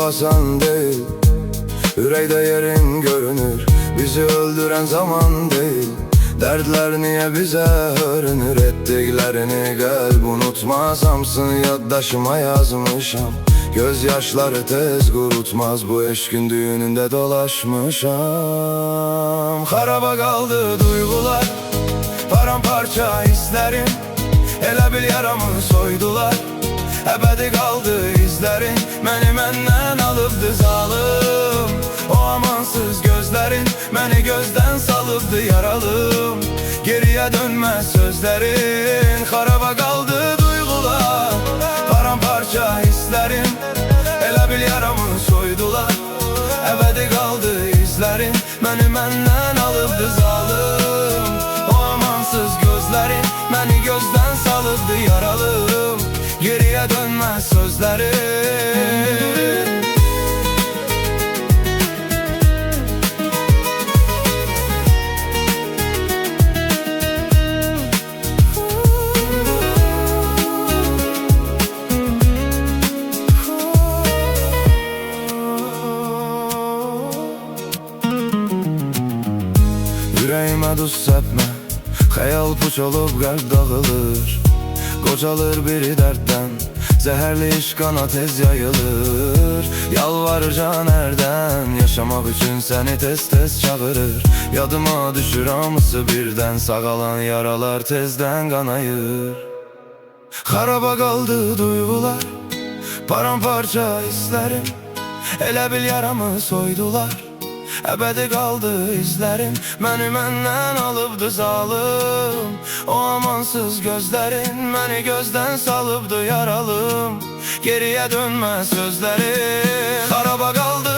asan değil. Yüreğde yerin görünür, bizi öldüren zaman değil. Dertler niye bize öğrenir, ettiklerini kalp unutmazamsın. Yaddaşıma yazmışam, gözyaşları tez kurutmaz. Bu eşkin düğününde dolaşmışam. Haraba kaldı duygular, paramparça hislerim. Elə bil yaramı soydular, ebedi kaldı izlerin. Məni məndən alıbdı zalım, o amansız gözlerin. Məni gözden salıbdı yaralım, geriye dönmez sözlerin. Haraba kaldı duygular, paramparça hislerim. Elə bil yaramı soydular, ebedi kaldı izlerin. Məni məndən alıbdı zalım, o amansız gözlerin. Məni gözden salıbdı yaralım, geriye dönmez sözlerin. Yüreğime duz sepme, xəyal puç olub qəlb dağılır. Qocalır biri dərddən, zəhərli iş qana tez yayılır. Yalvarıcan ərdən, yaşamaq üçün səni tez-tez çağırır. Yadıma düşür hamısı birdən, sağalan yaralar tezdən qanayır. Haraba qaldı duygular, paramparça hislerim. Elə bil yaramı soydular, ebedi kaldı izlerim. Məni məndən alıbdı zalım, o amansız gözlerin. Məni gözden salıbdı yaralım, geriye dönmez sözlerin. Haraba kaldı